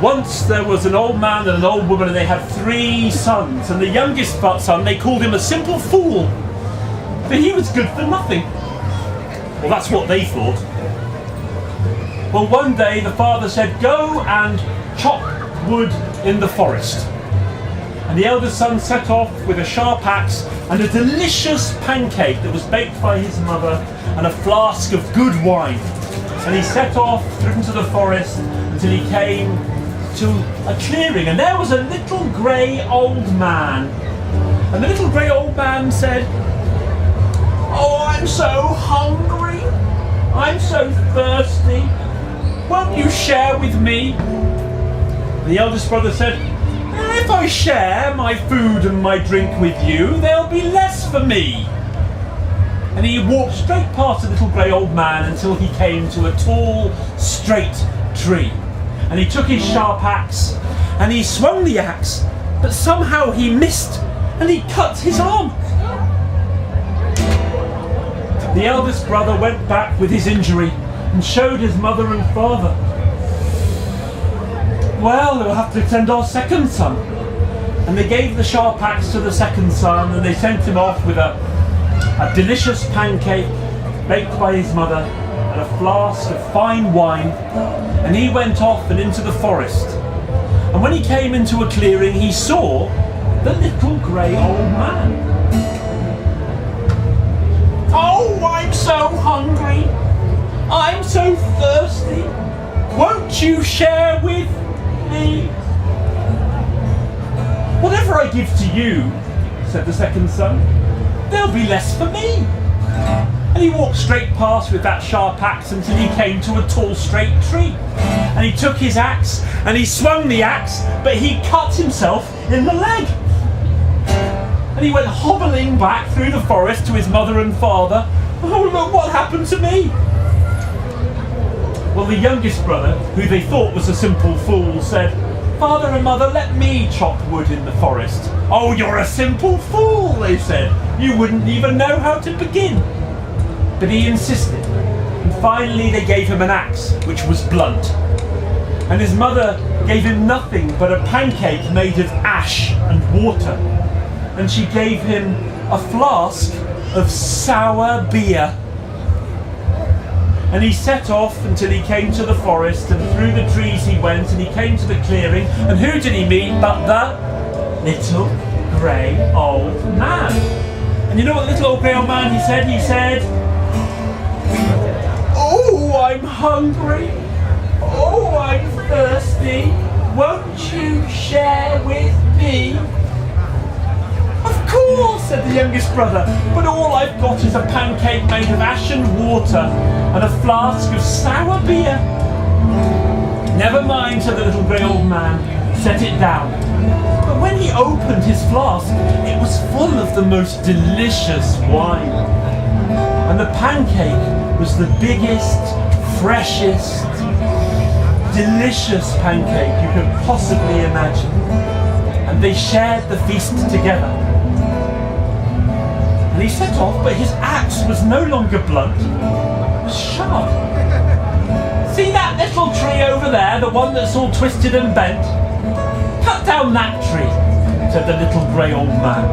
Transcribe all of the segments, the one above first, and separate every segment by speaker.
Speaker 1: Once there was an old man and an old woman, and they had 3 sons, and the youngest son, they called him a simple fool, for he was good for nothing. Well, that's what they thought. Well, one day the father said, go and chop wood in the forest. And the eldest son set off with a sharp axe and a delicious pancake that was baked by his mother and a flask of good wine. And he set off into the forest until he came to a clearing, and there was a little grey old man. And the little grey old man said, oh, I'm so hungry, I'm so thirsty, won't you share with me? The eldest brother said, if I share my food and my drink with you, there'll be less for me. And he walked straight past the little grey old man until he came to a tall, straight tree. And he took his sharp axe and he swung the axe, but somehow he missed and he cut his arm. The eldest brother went back with his injury and showed his mother and father. Well, we'll have to send our second son. And they gave the sharp axe to the second son, and they sent him off with a delicious pancake baked by his mother and a flask of fine wine. And he went off and into the forest. And when he came into a clearing, he saw the little grey old man. Oh, I'm so hungry, I'm so thirsty, won't you share with me? Whatever I give to you, said the second son, there'll be less for me. And he walked straight past with that sharp axe until he came to a tall straight tree. And he took his axe and he swung the axe, but he cut himself in the leg. And he went hobbling back through the forest to his mother and father. Oh, look what happened to me. Well, the youngest brother, who they thought was a simple fool, said, Father and Mother, let me chop wood in the forest. Oh, you're a simple fool, they said. You wouldn't even know how to begin. But he insisted, and finally they gave him an axe, which was blunt. And his mother gave him nothing but a pancake made of ash and water. And she gave him a flask of sour beer. And he set off until he came to the forest, and through the trees he went, and he came to the clearing, and who did he meet but the little grey old man? And you know what the little old grey old man he said? He said, oh, I'm hungry, oh, I'm thirsty, won't you share with me? Of course, said the youngest brother, but all I've got is a pancake made of ash and water and a flask of sour beer. Never mind, said the little grey old man, set it down. But when he opened his flask, it was full of the most delicious wine. And the pancake was the biggest, freshest, delicious pancake you could possibly imagine. And they shared the feast together. And he set off, but his axe was no longer blunt, it was sharp. See that little tree over there, the one that's all twisted and bent? Cut down that tree, said the little grey old man.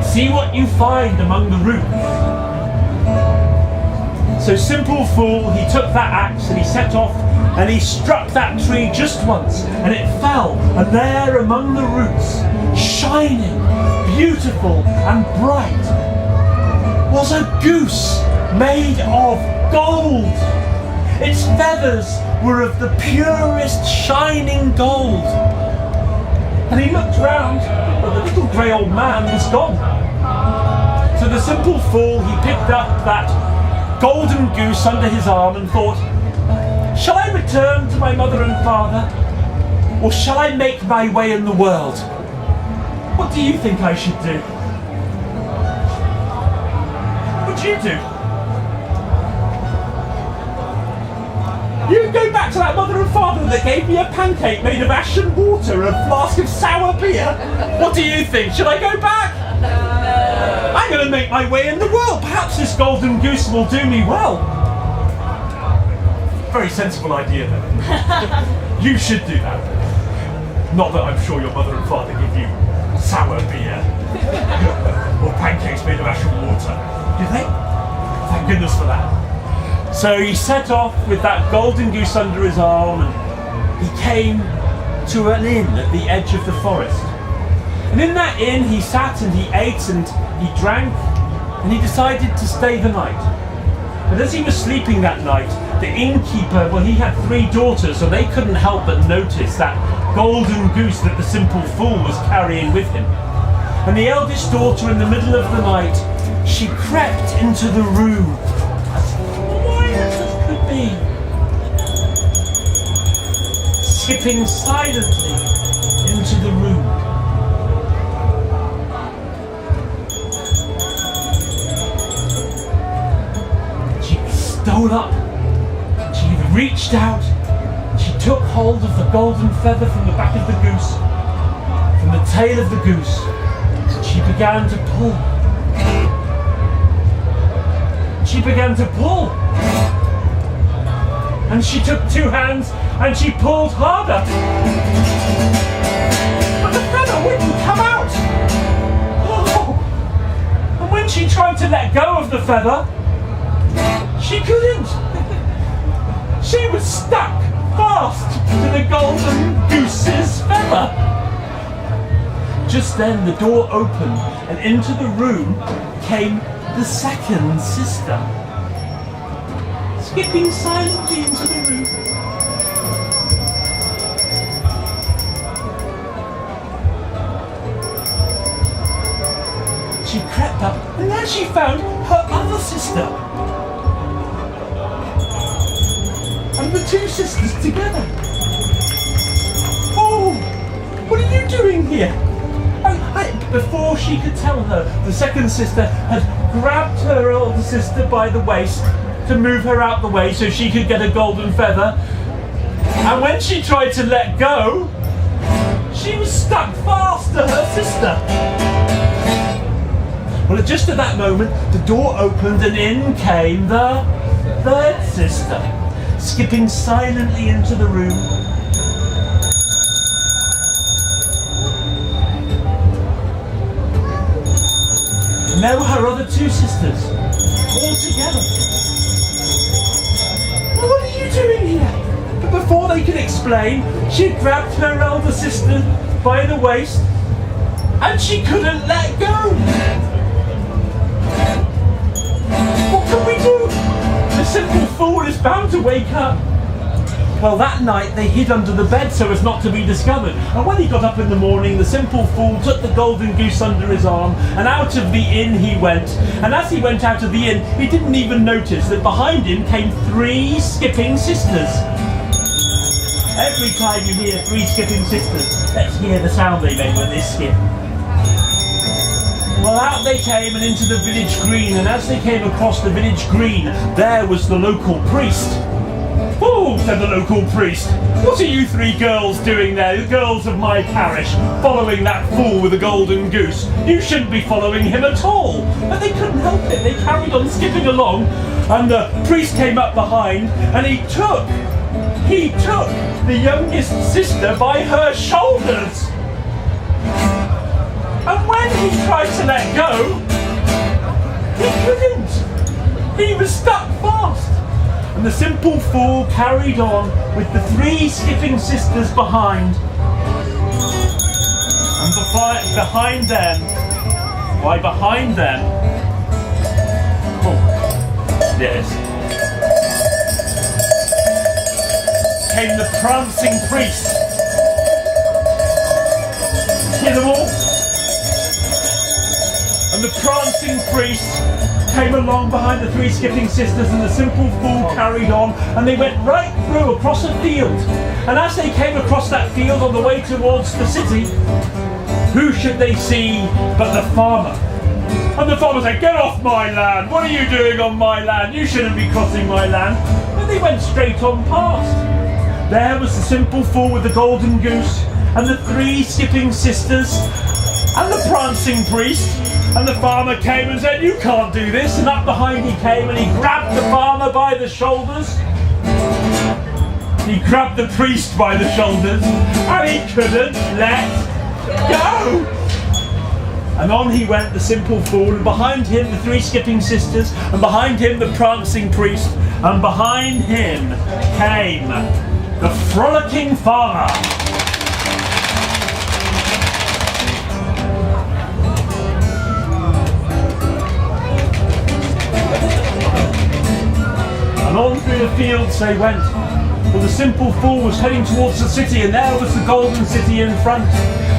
Speaker 1: See what you find among the roots. So simple fool, he took that axe and he set off and he struck that tree just once, and it fell, and there among the roots, shining, beautiful and bright, was a goose made of gold. Its feathers were of the purest shining gold. And he looked round, but the little grey old man was gone. So the simple fool, he picked up that golden goose under his arm and thought, shall I return to my mother and father, or shall I make my way in the world? What do you think I should do? What do you do? You go back to that mother and father that gave me a pancake made of ash and water and a flask of sour beer. What do you think? Should I go back? No. I'm going to make my way in the world. Perhaps this golden goose will do me well. Very sensible idea then. You should do that. Not that I'm sure your mother and father give you sour beer or pancakes made of actual water. Do they? Thank goodness for that. So he set off with that golden goose under his arm, and he came to an inn at the edge of the forest. And in that inn he sat and he ate and he drank, and he decided to stay the night. But as he was sleeping that night, the innkeeper, well, he had 3 daughters, so they couldn't help but notice that golden goose that the simple fool was carrying with him. And the eldest daughter, in the middle of the night, she crept into the room as quiet as could be, skipping silently into the room. She stole up, she reached out, she took hold of the golden feather from the back of the goose, from the tail of the goose, and she began to pull. She began to pull. And she took 2 hands and she pulled harder. But the feather wouldn't come out. Oh. And when she tried to let go of the feather, she couldn't. She was stuck fast to the golden goose's feather. Just then the door opened and into the room came the second sister, skipping silently into the room. She crept up and there she found her other sister. And the 2 sisters together. Oh, what are you doing here? Before she could tell her, the second sister had grabbed her older sister by the waist to move her out the way so she could get a golden feather. And when she tried to let go, she was stuck fast to her sister. Well, just at that moment, the door opened and in came the 3rd sister, skipping silently into the room. And there were her other 2 sisters, all together. Well, what are you doing here? But before they could explain, she grabbed her elder sister by the waist and she couldn't let go. What can we do? The simple fool is bound to wake up. Well, that night they hid under the bed so as not to be discovered. And when he got up in the morning, the simple fool took the golden goose under his arm and out of the inn he went. And as he went out of the inn, he didn't even notice that behind him came 3 skipping sisters. Every time you hear 3 skipping sisters, let's hear the sound they made when they skip. Well, out they came and into the village green, and as they came across the village green, there was the local priest. "Oh," said the local priest, "what are you 3 girls doing there, the girls of my parish, following that fool with the golden goose? You shouldn't be following him at all." But they couldn't help it, they carried on skipping along, and the priest came up behind, and he took the youngest sister by her shoulders. And when he tried to let go, he couldn't. He was stuck fast. And the simple fool carried on with the 3 skipping sisters behind. And behind them, yes, came the prancing priest. Hear them all? And the prancing priest came along behind the 3 skipping sisters, and the simple fool carried on, and they went right through across a field. And as they came across that field on the way towards the city, who should they see but the farmer? And the farmer said, "Get off my land! What are you doing on my land? You shouldn't be crossing my land." But they went straight on past. There was the simple fool with the golden goose, and the 3 skipping sisters, and the prancing priest. And the farmer came and said, "You can't do this." And up behind he came and he grabbed the farmer by the shoulders. He grabbed the priest by the shoulders and he couldn't let go. And on he went, the simple fool, and behind him the three skipping sisters, and behind him the prancing priest, and behind him came the frolicking farmer. And on through the fields they went. Well, the simple fool was heading towards the city, and there was the golden city in front.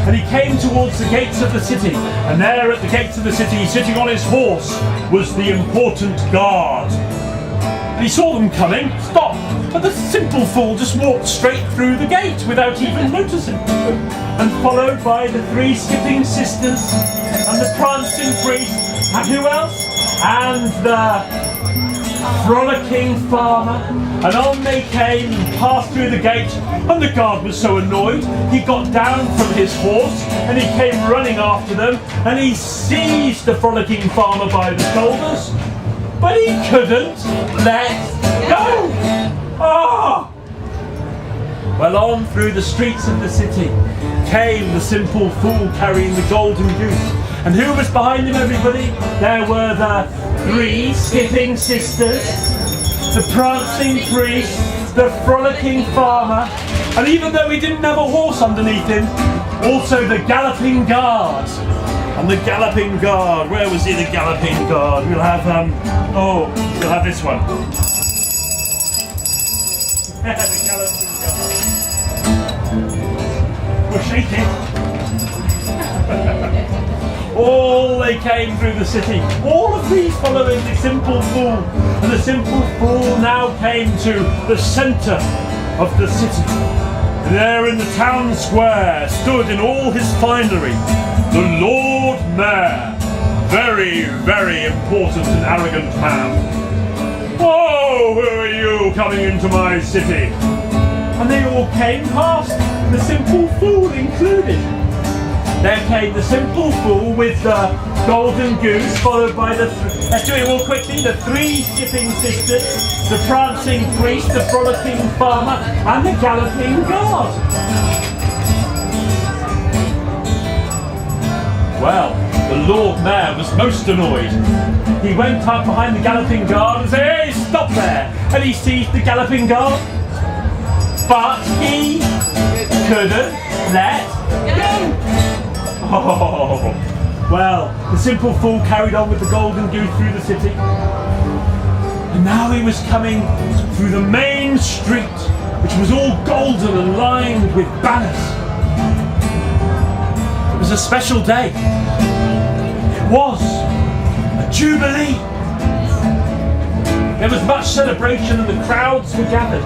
Speaker 1: And he came towards the gates of the city, and there at the gates of the city, sitting on his horse, was the important guard. And he saw them coming, stopped, but the simple fool just walked straight through the gate without even noticing. And followed by the three skipping sisters, and the prancing priest, and who else? And the frolicking farmer. And on they came and passed through the gate, and the guard was so annoyed he got down from his horse and he came running after them, and he seized the frolicking farmer by the shoulders, but he couldn't let go. Ah! Well, on through the streets of the city came the simple fool carrying the golden goose. And who was behind him, everybody? There were the three skipping sisters, the prancing priest, the frolicking farmer, and even though he didn't have a horse underneath him, also the galloping guard. And the galloping guard, where was he, the galloping guard? We'll have, we'll have this one. The galloping guard. We're shaking. All they came through the city, all of these following the simple fool, and the simple fool now came to the centre of the city. And there in the town square stood in all his finery the Lord Mayor, very, very important and arrogant man. Oh, who are you coming into my city? And they all came past, the simple fool included. There came the simple fool with the golden goose, followed by the, let's do it all quickly, the three skipping sisters, the prancing priest, the frolicking farmer, and the galloping guard. Well, the Lord Mayor was most annoyed. He went up behind the galloping guard and said, "Hey, stop there!" And he seized the galloping guard, but he couldn't let go. Oh, well, the simple fool carried on with the golden goose through the city. And now he was coming through the main street, which was all golden and lined with banners. It was a special day. It was a jubilee. There was much celebration and the crowds were gathered.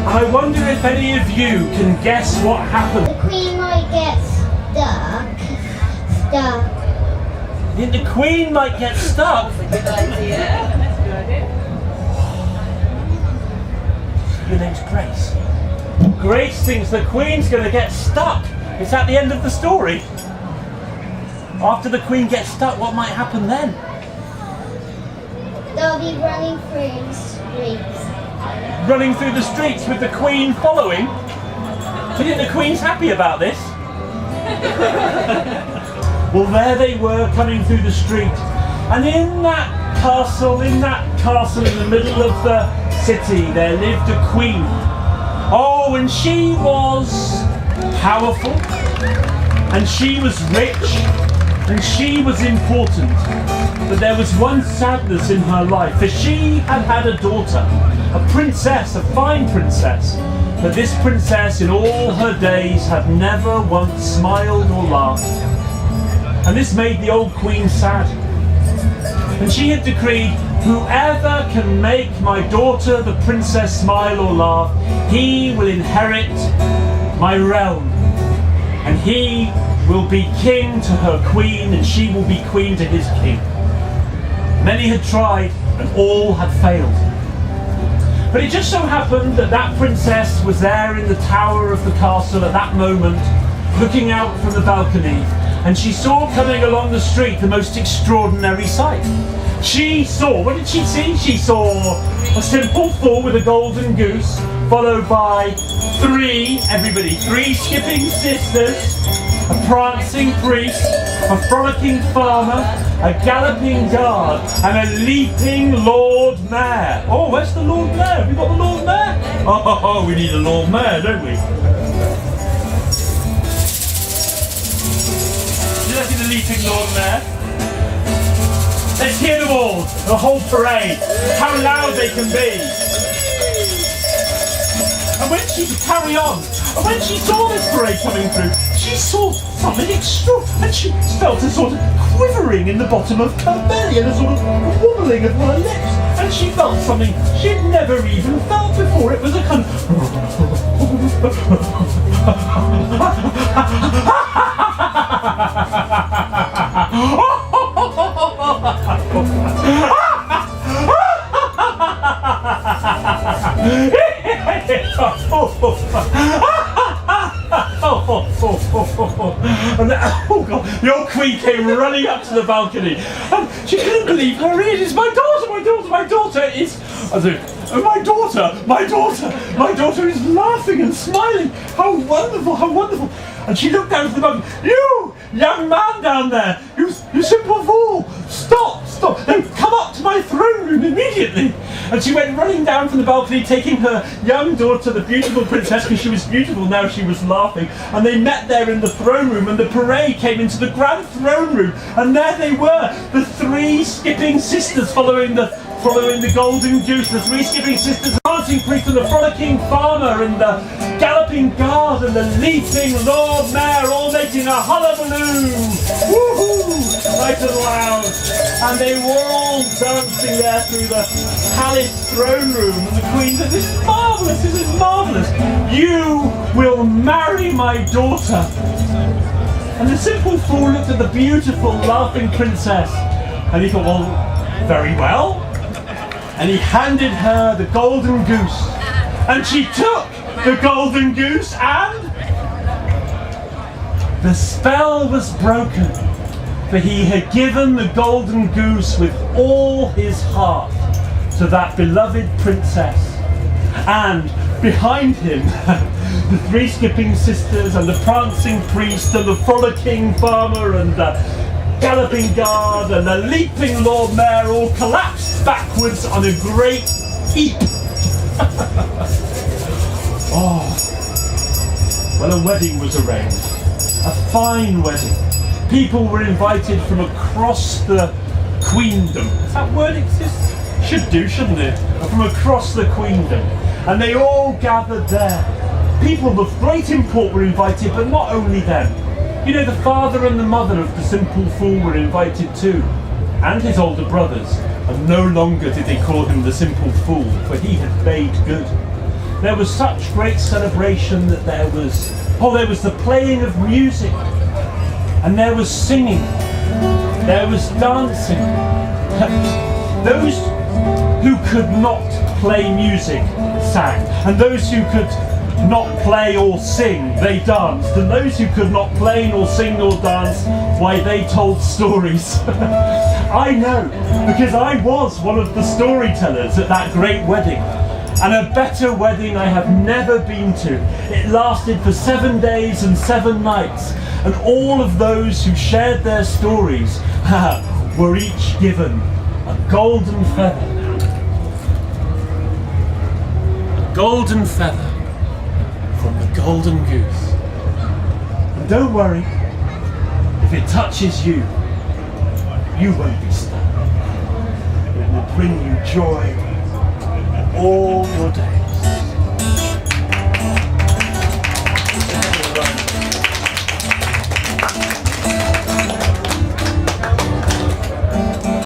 Speaker 1: I wonder if any of you can guess what happened.
Speaker 2: The Queen might get stuck.
Speaker 1: You think the Queen might get stuck?
Speaker 3: That's a good idea. That's a good idea.
Speaker 1: Your name's Grace. Grace thinks the Queen's going to get stuck. It's at the end of the story. After the Queen gets stuck, what might happen then?
Speaker 2: They'll be running through the streets.
Speaker 1: Running through the streets with the Queen following? Do you think the Queen's happy about this? Well, there they were coming through the street, and in that castle in the middle of the city, there lived a queen. Oh, and she was powerful, and she was rich, and she was important. But there was one sadness in her life, for she had had a daughter, a princess, a fine princess. But this princess in all her days had never once smiled or laughed. And this made the old queen sad. And she had decreed, whoever can make my daughter the princess smile or laugh, he will inherit my realm. And he will be king to her queen, and she will be queen to his king. Many had tried, and all had failed. But it just so happened that that princess was there in the tower of the castle at that moment, looking out from the balcony, and she saw coming along the street the most extraordinary sight. She saw, what did she see? She saw a simple fool with a golden goose, followed by three skipping sisters, a prancing priest, a frolicking farmer, a galloping guard, and a leaping Lord Mayor. Oh, where's the Lord Mayor? Have we got the Lord Mayor? Oh, we need a Lord Mayor, don't we? You don't see the leaping Lord Mayor? Let's hear them all, the whole parade, how loud they can be. And when she saw this parade coming through, she saw something extra, and she felt a sort of quivering in the bottom of her belly and a sort of wobbling of her lips, and she felt something she'd never even felt before. It was a kind of and oh God, the old queen came running up to the balcony and she couldn't believe her ears. It's my daughter, my daughter, my daughter is... I said, oh, my daughter is laughing and smiling. How wonderful, how wonderful. And she looked down to the balcony. You, young man down there, you simple fool, stop. No, come up to my throne room immediately. And she went running down from the balcony, taking her young daughter, the beautiful princess, because she was beautiful now, she was laughing. And they met there in the throne room, and the parade came into the grand throne room. And there they were, the three skipping sisters following the golden goose, the three skipping sisters, the dancing priest and the frolicking farmer and the galloping guard and the leaping Lord Mayor, all making a hullabaloo, woohoo, nice and loud. And they were all dancing there through the palace throne room, and the queen said, this is marvellous, you will marry my daughter. And the simple fool looked at the beautiful laughing princess, and he thought, well, very well. And he handed her the golden goose, and she took the golden goose, and the spell was broken, for he had given the golden goose with all his heart to that beloved princess. And behind him, the three skipping sisters and the prancing priest and the frolicking farmer and the galloping guard and the leaping Lord Mayor all collapsed backwards on a great heap. Oh, well, a wedding was arranged, a fine wedding. People were invited from across the queendom. Does that word exist? Should do, shouldn't it? From across the queendom. And they all gathered there. People of great import were invited, but not only them. You know, the father and the mother of the simple fool were invited too, and his older brothers, and no longer did they call him the simple fool, for he had made good. There was such great celebration that there was the playing of music, and there was singing, there was dancing. Those who could not play music sang, and those who could not play or sing, they danced, and those who could not play nor sing nor dance, why, they told stories. I know, because I was one of the storytellers at that great wedding, and a better wedding I have never been to. It lasted for 7 days and 7 nights, and all of those who shared their stories were each given a golden feather. A golden feather from the golden goose. And don't worry, if it touches you, you won't be stung. It will bring you joy all your days.